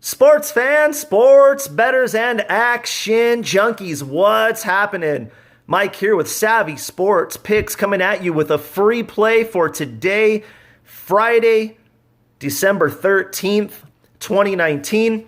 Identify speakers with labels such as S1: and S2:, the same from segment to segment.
S1: Sports fans, sports bettors, and action junkies, what's happening? Mike here with Savvy Sports Picks coming at you with a free play for today, Friday, December 13th, 2019.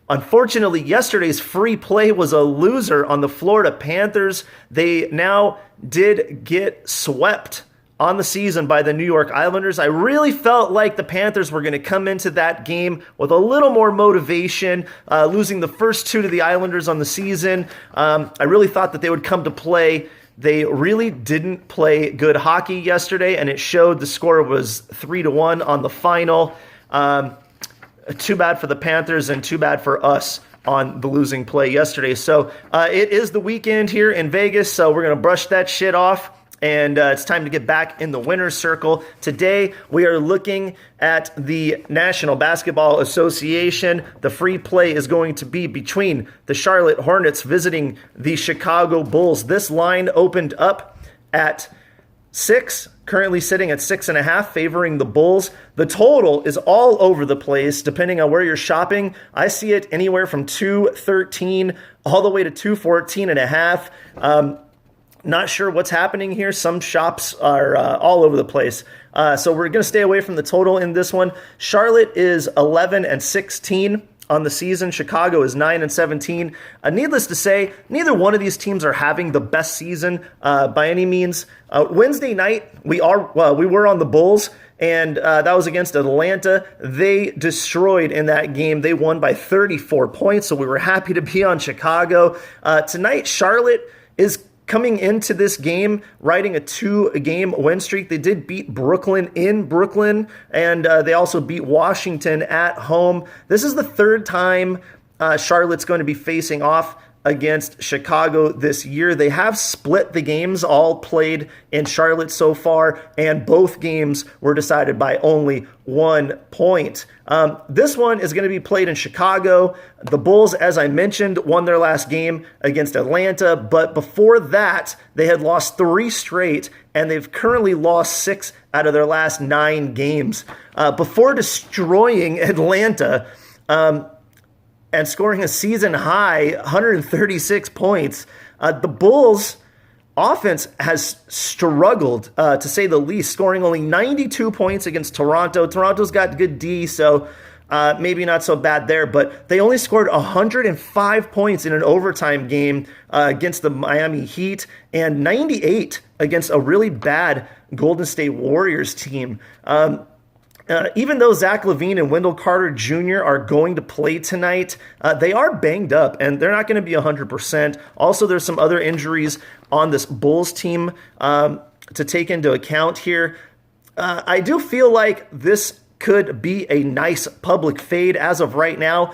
S1: Unfortunately, yesterday's free play was a loser on the Florida Panthers. They now did get swept on the season by the New York Islanders. I really felt like the Panthers were going to come into that game with a little more motivation, losing the first two to the Islanders on the season. I really thought that they would come to play. They really didn't play good hockey yesterday, and it showed. The score was 3-1 on the final. Too bad for the Panthers and too bad for us on the losing play yesterday. So it is the weekend here in Vegas, so we're going to brush that shit off. And it's time to get back in the winner's circle. Today, we are looking at the National Basketball Association. The free play is going to be between the Charlotte Hornets visiting the Chicago Bulls. This line opened up at 6, currently sitting at 6.5, favoring the Bulls. The total is all over the place, depending on where you're shopping. I see it anywhere from 213 all the way to 214.5. Not sure what's happening here. Some shops are all over the place. So we're going to stay away from the total in this one. Charlotte is 11-16 on the season. Chicago is 9-17. Needless to say, neither one of these teams are having the best season by any means. Wednesday night, we were on the Bulls, and that was against Atlanta. They destroyed in that game. They won by 34 points, so we were happy to be on Chicago. Tonight, Charlotte is coming into this game, riding a 2-game win streak. They did beat Brooklyn in Brooklyn, and they also beat Washington at home. This is the third time Charlotte's going to be facing off against Chicago this year. They have split the games, all played in Charlotte so far, and both games were decided by only 1 point. This one is going to be played in Chicago. The Bulls, as I mentioned, won their last game against Atlanta, but before that, they had lost 3 straight, and they've currently lost 6 out of their last 9 games. Before destroying Atlanta, and scoring a season-high 136 points. The Bulls' offense has struggled, to say the least, scoring only 92 points against Toronto. Toronto's got good D, so maybe not so bad there, but they only scored 105 points in an overtime game against the Miami Heat and 98 against a really bad Golden State Warriors team. Even though Zach LaVine and Wendell Carter Jr. are going to play tonight, they are banged up, and they're not going to be 100%. Also, there's some other injuries on this Bulls team to take into account here. I do feel like this could be a nice public fade as of right now.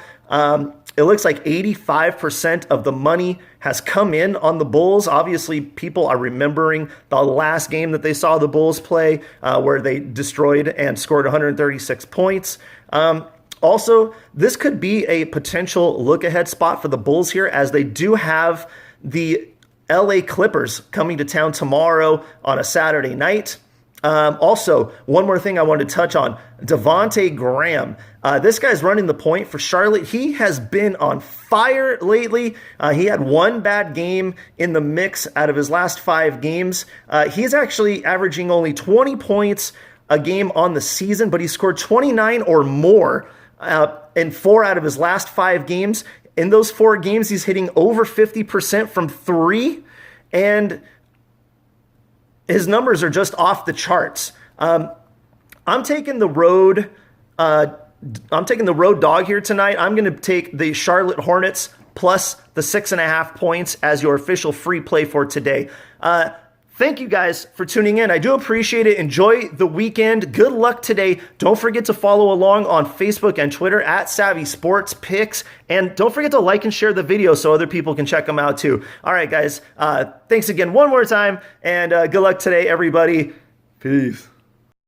S1: It looks like 85% of the money has come in on the Bulls. Obviously, people are remembering the last game that they saw the Bulls play, where they destroyed and scored 136 points. Also, this could be a potential look-ahead spot for the Bulls here, as they do have the LA Clippers coming to town tomorrow on a Saturday night. Also, one more thing I wanted to touch on, Devontae Graham. This guy's running the point for Charlotte. He has been on fire lately. He had 1 bad game in the mix out of his last 5 games. He's actually averaging only 20 points a game on the season, but he scored 29 or more in 4 out of his last 5 games. In those 4 games, he's hitting over 50% from 3, and his numbers are just off the charts. I'm taking the road. I'm taking the road dog here tonight. I'm going to take the Charlotte Hornets plus the 6.5 points as your official free play for today. Thank you guys for tuning in. I do appreciate it. Enjoy the weekend. Good luck today. Don't forget to follow along on Facebook and Twitter at SavvySportsPicks. And don't forget to like and share the video so other people can check them out too. All right, guys. Thanks again one more time. And good luck today, everybody. Peace.